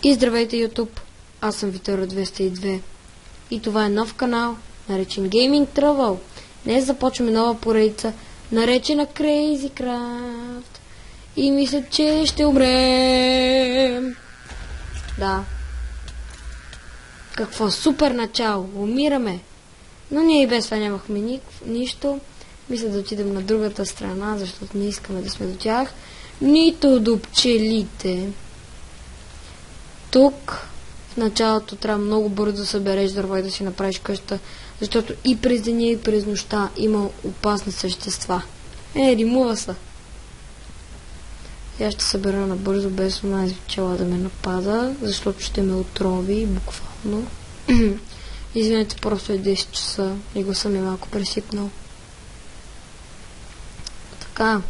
И здравейте YouTube, аз съм Витора202 и това е нов канал, наречен Gaming Travel. Днес започваме нова поредица, наречена Crazy Craft. И мисля, че ще умрем. Да. Какво супер начало, умираме. Но ние и без това нямахме нищо. Мисля да отидем на другата страна, защото не искаме да сме до тях. Нито до пчелите. Тук в началото трябва много бързо да събереш дърво и да си направиш къща, защото и през деня и през нощта има опасни същества. Римува се. Я ще събера набързо, без онази пчела да ме напада, защото ще ме отрови буквално. Извинете, просто е 10 часа и го съм малко пресипнал. Така,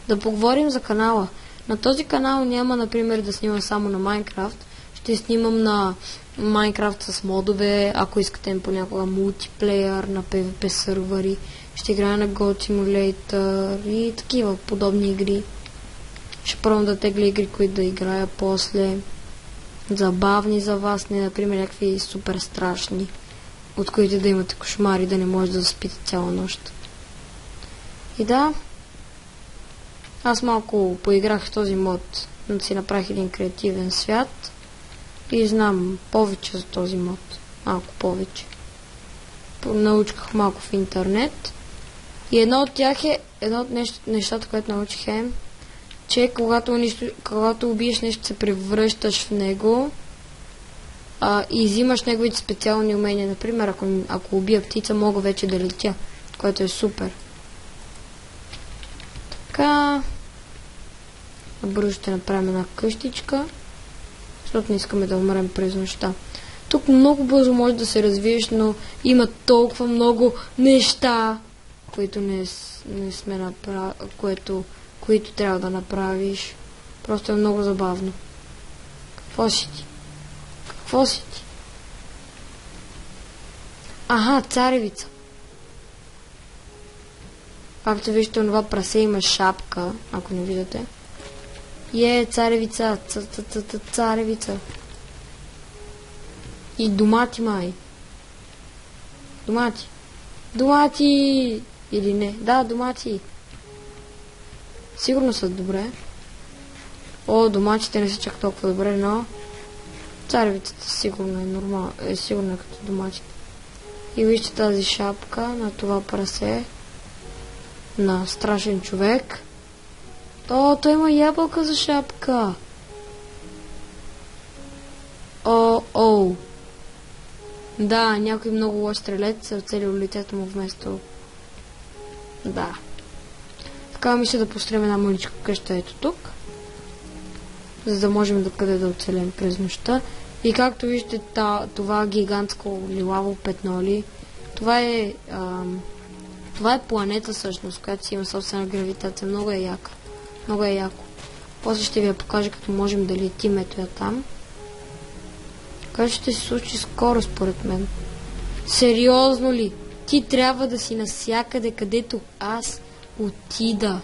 да поговорим за канала. На този канал няма, например, да снимам само на Майнкрафт. Ще снимам на Майнкрафт с модове, ако искате понякога мултиплеер, на PvP сървъри. Ще играя на God Simulator и такива подобни игри. Ще пробвам да тегля игри, които да играя после. Забавни за вас, не например някакви супер страшни, от които да имате кошмари, да не може да заспите цяла нощ. И да, аз малко поиграх в този мод, но си направих един креативен свят и знам повече за този мод. Малко повече. Научихах малко в интернет и едно от нещата, което научих е, че когато убиеш нещо, се превръщаш в него и взимаш неговите специални умения. Например, ако убия птица, мога вече да летя, което е супер. Така, бързо ще направим една къщичка, защото не искаме да умрем през нощта. Тук много бързо може да се развиеш, но има толкова много неща, които не сме направили, които трябва да направиш. Просто е много забавно. Какво си ти? Какво си ти? Аха, царевица. Както виждате, това прасе има шапка, ако не виждате. Царевица, царевица. И домати май. Домати. Домати! Или не? Да, домати. Сигурно са добре. Доматите не са чак толкова добре, но царевицата сигурно е нормална. Сигурно е като доматите. И вижте тази шапка на това прасе. На страшен човек. Той има ябълка за шапка. Да, някой много лош стрелец се оцелил лицето му вместо... Да. Така мисля да построим една маличка къща ето тук, за да можем да оцелем през нощта. И както виждате, това гигантско лилаво петно ли, това е планета всъщност, която си има собствена гравитация. Много е яка. Много е яко. После ще ви я покажа, като можем да летим, ето я там. Така ще се случи скоро, според мен. Сериозно ли? Ти трябва да си навсякъде, където аз отида.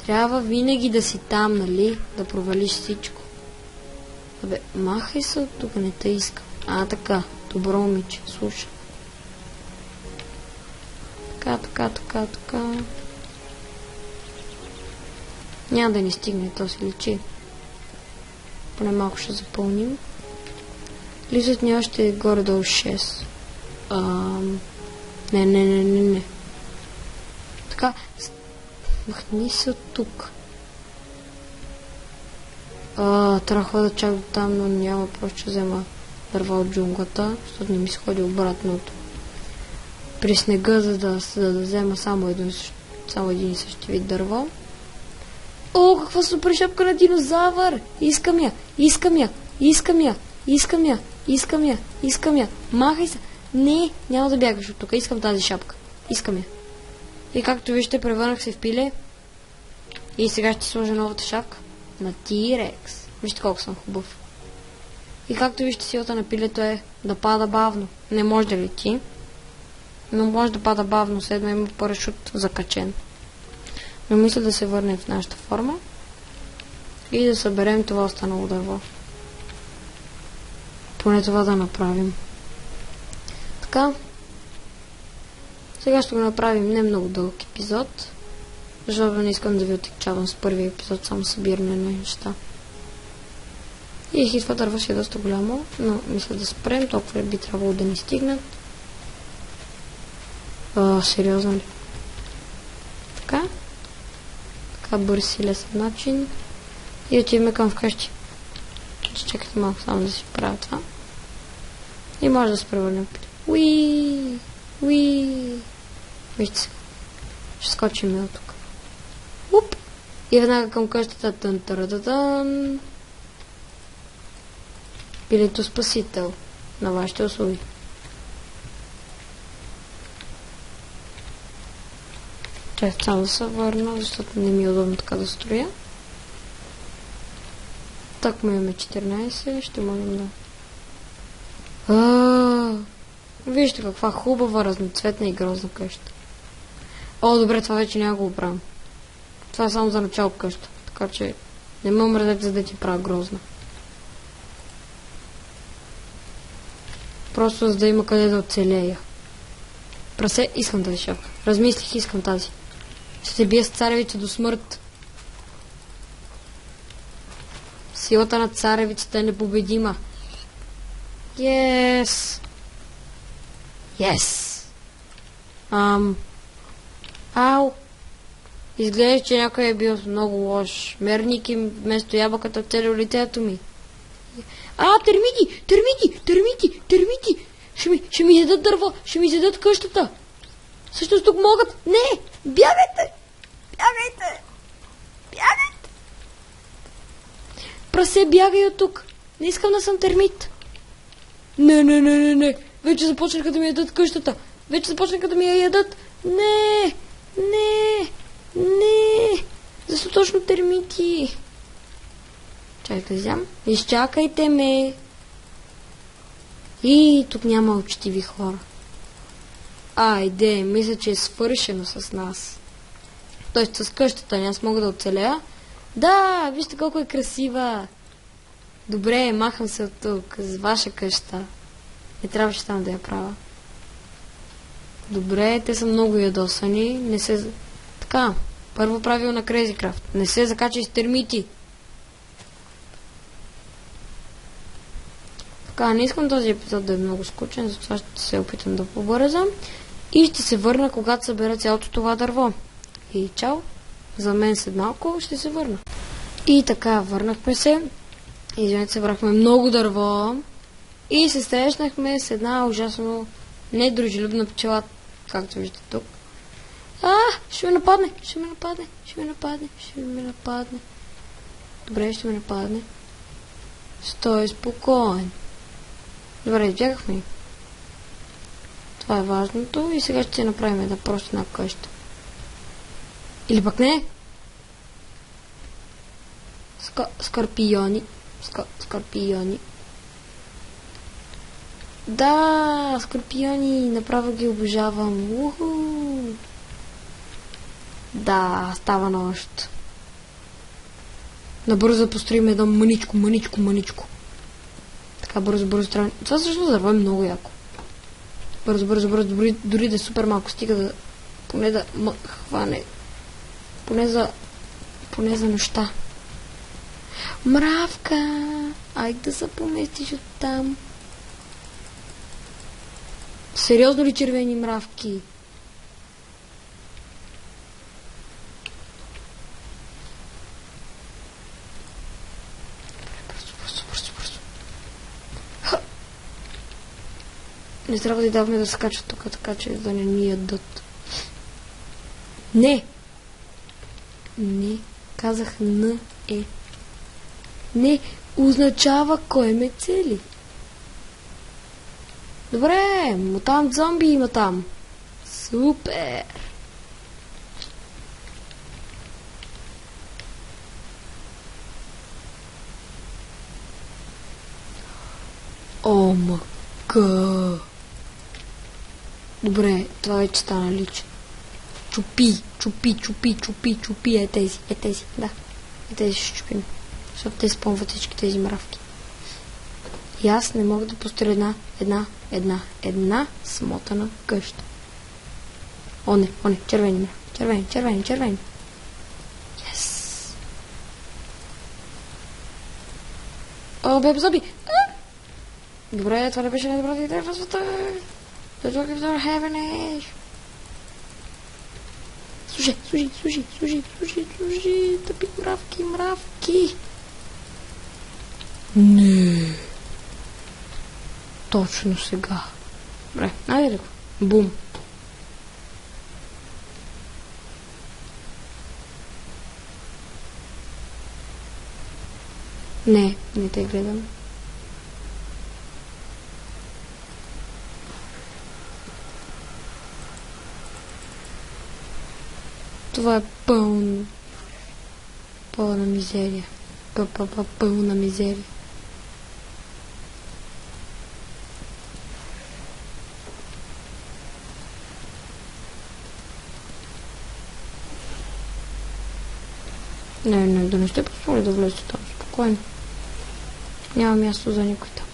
Трябва винаги да си там, нали? Да провалиш всичко. Абе, махай се от тук, не те искам. Така. Добро момиче, слушай. Така. Няма да ни стигне, то се личи. Поне малко ще запълним. Лизът ни още е горе-долу 6. Не. Така, махни се от тук. Трябва да чак до там, но няма, просто ще взема дърва от джунглата, защото не ми се ходи обратното. При снега, за да взема само един и същи вид дърво. Каква супер шапка на динозавър! Искам я! Махай се! Не, няма да бягаш от тук. Искам тази шапка. Искам я. И както виждате, превърнах се в пиле. И сега ще сложа новата шапка на T-Rex. Вижте колко съм хубав. И както виждате, силата на пилето е да пада бавно. Не може да лети, но може да пада бавно. Следно има парашут закачен. Но мисля да се върнем в нашата форма. И да съберем това останало дърво. Поне това да направим. Така. Сега ще го направим не много дълъг епизод. Защото не искам да ви отекчавам с първия епизод, само събиране на неща. И хитва дърва си е доста голямо, но мисля да спрем, толкова би трябвало да ни стигнат. Сериозно ли? Така. Така бърз и лесен начин. И отиваме към вкъщи. Чакайте малко само да си правя това. И може да се превърнем. Уи! Вижте се. Ще скочим от тук. Уп! И веднага към къщата. Тън-тън-тън. Пилето спасител на вашите услуги. Чакай само да се върна, защото не ми е удобно така да строя. Так му имаме 14, ще можем да... Вижте каква хубава, разноцветна и грозна къща. Добре, това вече няма го оправям. Това е само за начало къща, така че не ме мразете, за да ти правя грозна. Просто за да има къде да оцелея. Прасе, искам тази шапка. Размислих, искам тази. Ще се бия с царевица до смърт. Силата на царевицата е непобедима. Yes! Ау! Изглежда, че някой е бил много лош. Мерник и вместо ябълката целил лицето ми. Термити! Ще ми ядат дърво, ще ми ядат къщата. Също тук могат. Не! Бягайте! Прасе, бягай от тук. Не искам да съм термит. Не. Вече започнаха да ми ядат къщата. Не. Защо точно термити? Чакай да взям. Изчакайте ме. И тук няма учтиви хора. Айде, мисля, че е свършено с нас. Тоест с къщата, аз мога да оцелея. Да, вижте колко е красива. Добре, махам се от тук, с ваша къща. Не трябваше там да я правя. Добре, те са много ядосани. Не се... Така, първо правило на Crazycraft. Не се закачай с термити. Така, не искам този епизод да е много скучен, затова ще се опитам да побързам. И ще се върна, когато събера цялото това дърво. И чао! За мен след малко ще се върна. И така, върнахме се. Извинете, събрахме много дърво. И се срещнахме с една ужасно недружелюбна пчела, както виждате тук. Ще ме нападне. Добре, ще ме нападне. Стой спокоен. Добре, избягахме. Това е важното и сега ще направим една простина къща. Или пък не. Скорпиони. Да, скорпиони, направо ги обожавам. Уху. Да, става нощ. Набързо да построим едно мъничко. Така, бързо трябва. Това също дърво е много яко. Бързо, дори да е супер малко, стига да... Поне да хване. Поне за нощта. Мравка! Айде да се поместиш оттам. Сериозно ли червени мравки? Бързо. Не трябва да й даваме да се качат тук, така че да не ни ядат. Не! Казах Не означава кой ме цели. Добре, мутант зомби има там. Супер! О, мака! Добре, това вече стана лично. Чупи. Е тези. Да. Е тези ще чупим. защото те спомват всички тези мравки. И аз не мога да построя една смотана къща. О, не, червени мравки. Червени. Yes! О, бебзоби! Добре, това не беше най-добрата идея в света. The dog are heaven. Слушай, тъпи мравки. Не. Точно сега. Добре, найде го. Бум. Не те гледам. Това е пълна мизерия. Пълна мизерия. Не, да не ще позволя да влезете там. Спокойно. Няма място за никой там.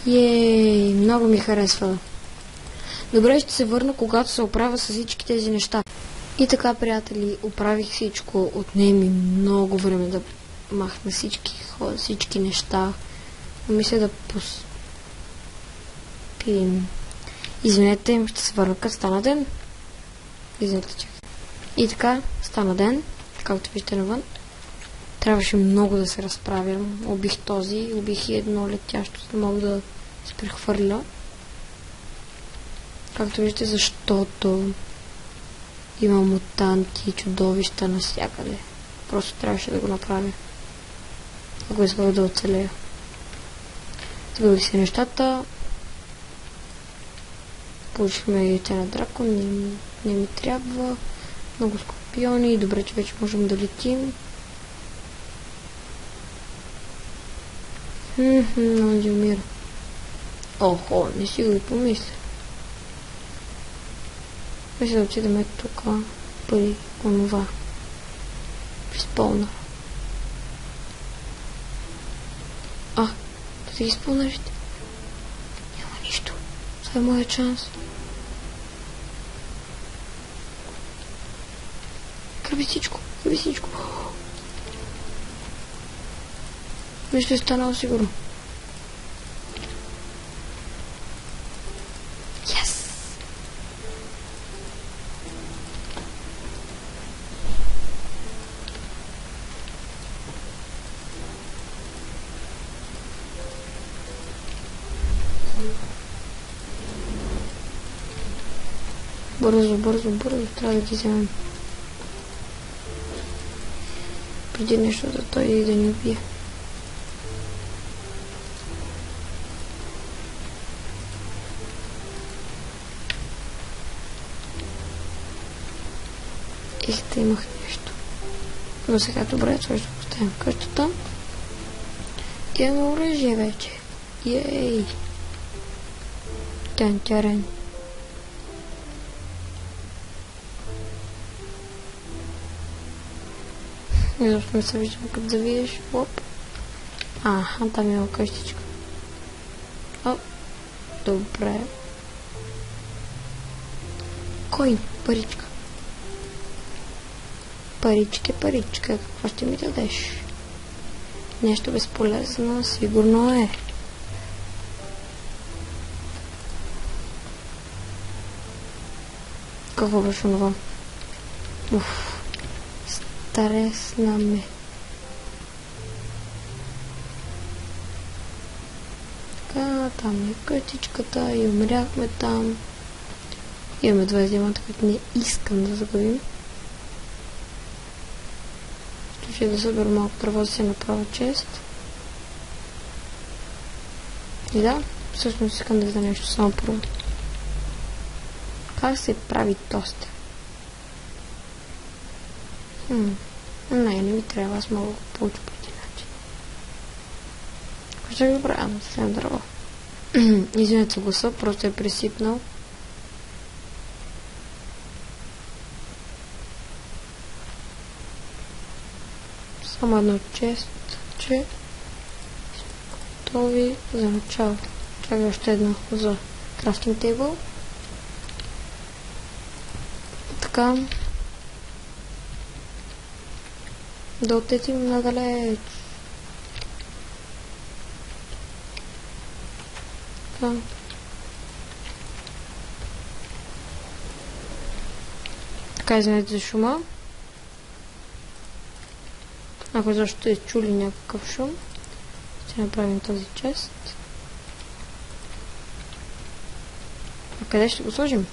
Ей, много ми харесва. Добре, ще се върна, когато се оправя с всички тези неща. И така, приятели, оправих всичко. Отне ми много време да махна всички неща. Мисля да поспим. Извинете, ще се върна, като стана ден. Извинете, че. И така, стана ден, както виждате навън. Трябваше много да се разправям. Убих този, убих и едно летящо, за да мога да се прехвърля. Както виждате, защото има мутанти и чудовища навсякъде. Просто трябваше да го направя. Ако исках да оцелея. Сгубих си нещата. Получихме яйце на дракон. Не ми трябва. Много скорпиони. Добре, че вече можем да летим. Много да умира. Охо, не си го и помисля. Мисля да отидем тук при онова. При спълна. Да ги спълнарите. Няма нищо. Това е моят шанс. Краби всичко. Нещо е станало сигурно. Yes! Бързо. Трябва да ги вземем. Преди нещо да той и да ни убие. Да имах нещо. Но сега добре, това ще поставим къщата. Имаме оръжие вече. Ей! Тянтярен. Изобщо не се виждам като завиеш. Оп. Там има къщичка. Добре. Койн, паричка. Паричка, какво ще ми дадеш? Нещо безполезно, сигурно е. Какво беше това? Старесна ме. Така, там е къщичката и умряхме там. Имаме 20 диаманта, които не искам да загубим. Ще да събера малко дърво, да се направя чест. И да, всъщност искам да видя нещо само първо. Как се прави тостер? Не ми трябва, аз мога да получа по един начин. Какво ще го правя? Да вземем дърво. Извинете гласа, просто е пресипнал. Само едно чест, че готови за начало. Чакай още едно за крафтинг тейбъл. Така. Да отетим надалеч. Така. Така, извинете за шума. Ако защо сте чули някакъв шум, ще направим този чест. А къде ще го сложим?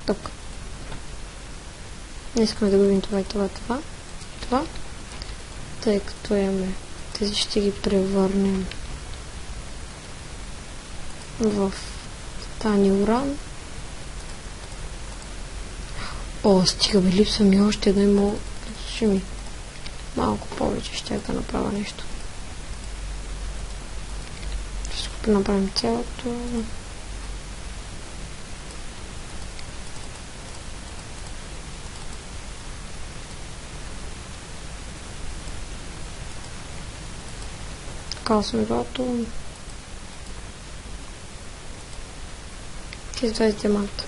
Тук. Не искаме да губим това и това. Тъй като имаме тези, ще ги превърнем в титани уран. О, стига бе, липсва ми още едно и мога. Липсваше ми малко повече, ще да направя нещо. Ще направим цялото. Така съм готов. Тези 20 диаманта.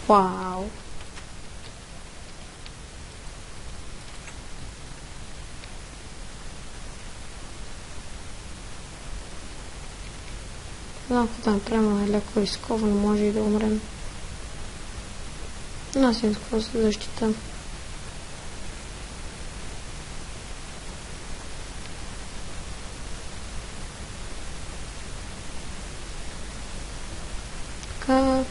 Вау! Знам какво да направим, леко рисковано, може и да умрем. Но аз имам какво се защитам. Така.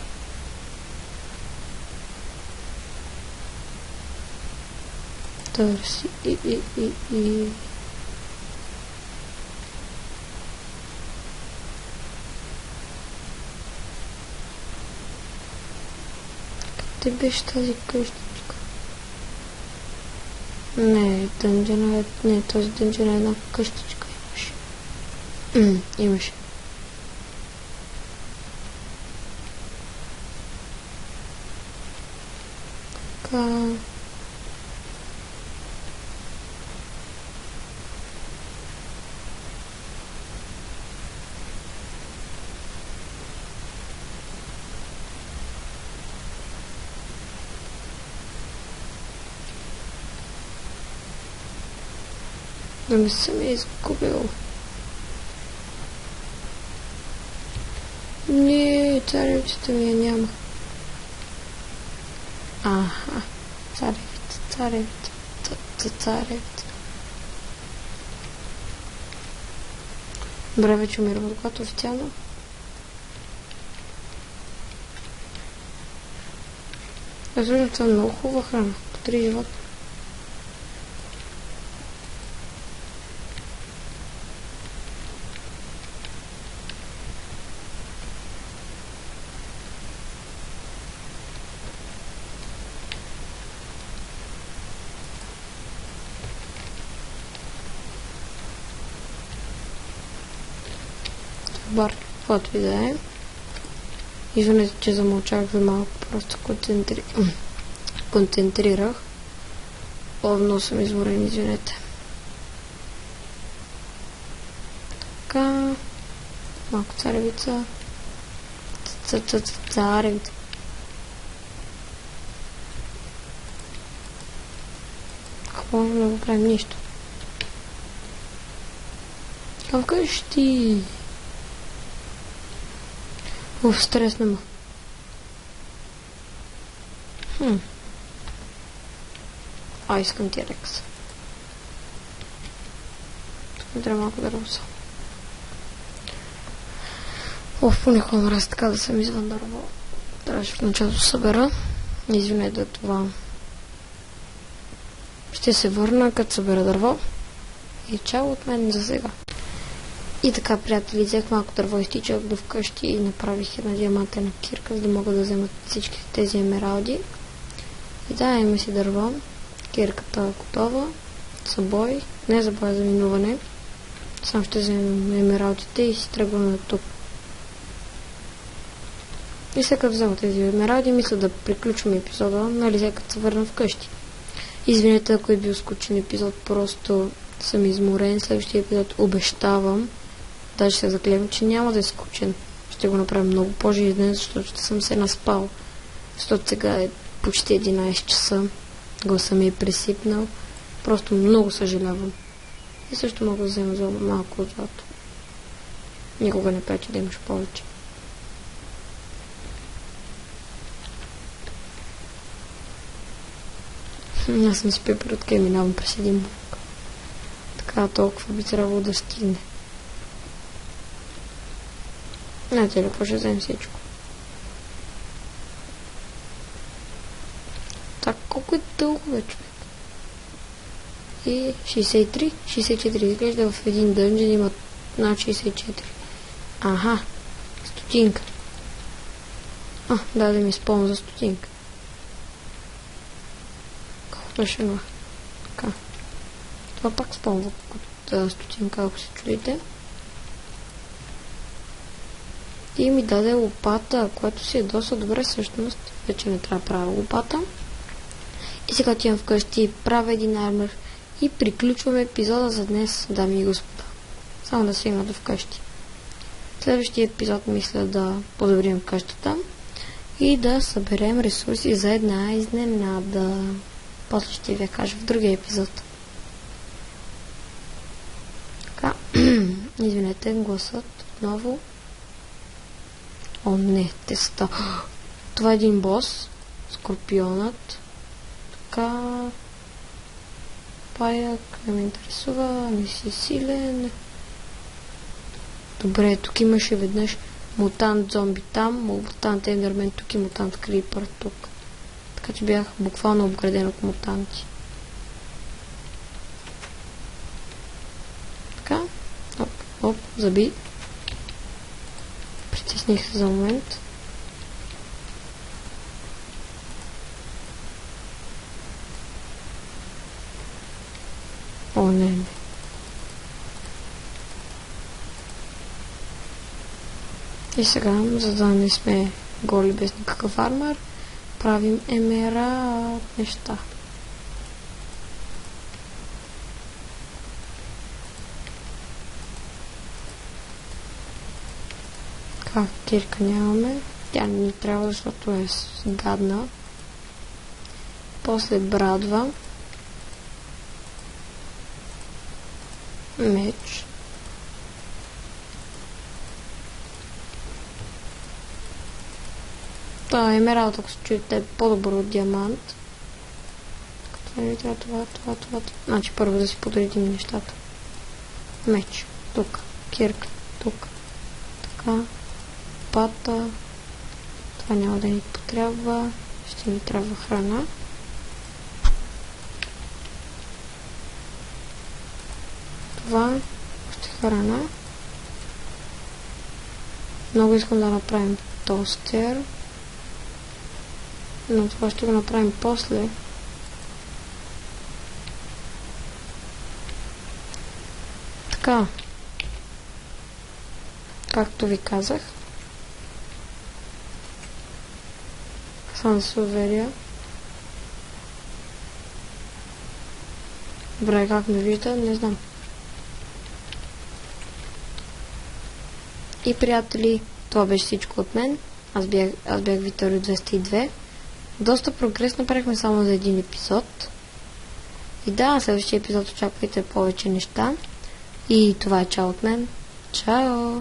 Търси и. Къде беше тази къщичка? Не, дънджена е... Не, този дънджен е една къщичка имаше. Имаше. Така... Да не съм я изгубил. Не, царевицата ми я няма. Аха, царевица. Добре, вече умирам от глад официално. Разбирам, това е много хубава храна. По 3 живота. Бар, каквото и да е. Извинете, че замълчах за малко, просто концентрирах. Много съм изморен, извинете. Така. Малко царевица. Царевица. Какво можем да го правим? Нищо. Към къщи. Стресно ма. Искам T-Rex. Тук ми трябва малко дърво са. Понякога мразя така да съм извън дърво. Трябваше в началото събера. Извинете това. Ще се върна, като събера дърво. И чао от мен за сега. И така, приятели, взех малко дърво, изтичах до вкъщи и направих една диамантена кирка, за да мога да вземат всички тези емералди. И да, имаме си дърво. Кирката е готова. Събой. Не забравя за минуване. Сам ще вземем емералдите и си тръгваме от тук. И сега взема тези емералди, мисля да приключваме епизода, нали сега като се върна вкъщи. Извинете, ако е бил скучен епизод, просто съм изморен. Следващия епизод обещавам, даже се заклевам, че няма да е скучен. Ще го направя много по-жизнен, защото ще съм се наспал. Защото сега е почти 11 часа. Гласа ми е пресипнал. Просто много съжалявам. И също мога да взема за малко от злато. Никога не пречи да имаш повече. Аз съм си пеперутка и минавам през един блок. Така толкова би трябвало да стигне. Знаете ли, какво ще вземем всичко? Так, колко е дълго бе, човек? И 63, 64. Изглежда в един дънжен има над 64. Аха, стотинка. Да ми спомня за стотинка. Колко беше това? Така. Това пак спомня от стотинка, ако се чудите. И ми даде лопата, която си е доста добре всъщност. Вече не трябва да правя лопата. И сега отивам вкъщи, правя един армор и приключваме епизода за днес, дами и господа. Само да стигна до вкъщи. Следващия епизод мисля да подобрим къщата и да съберем ресурси за една изненада. После ще ви я кажа в другия епизод. Така, извинете, гласът отново. О, не, теста. Това е един бос. Скорпионът. Така. Паяк. Не ме интересува. Не си силен. Добре, тук имаше веднъж мутант зомби там, мутант ендермен тук и мутант крипър тук. Така че бях буквално обграден от мутанти. Така. Оп, заби. Притесних се за момент. О, не. И сега, за да не сме голи без никакъв армор, правим емера неща. Така, кирка нямаме. Тя не ни трябва, защото е гадна. После брадва. Меч. Това емералд, ако се чуете, е по-добър от диамант. Това не трябва това. Значи първо да си подредим нещата. Меч. Тук. Кирка. Тук. Така. Пата. Това няма да ни потрябва. Ще ни трябва храна. Това. Още храна. Много искам да направим тостер. Но това ще го направим после. Така. Както ви казах. Само да се уверя. Добре, как ме вижда, не знам. И приятели, това беше всичко от мен. Аз бях Виторио 202. Доста прогрес направихме само за един епизод. И да, следващия епизод очаквайте повече неща. И това е чао от мен. Чао!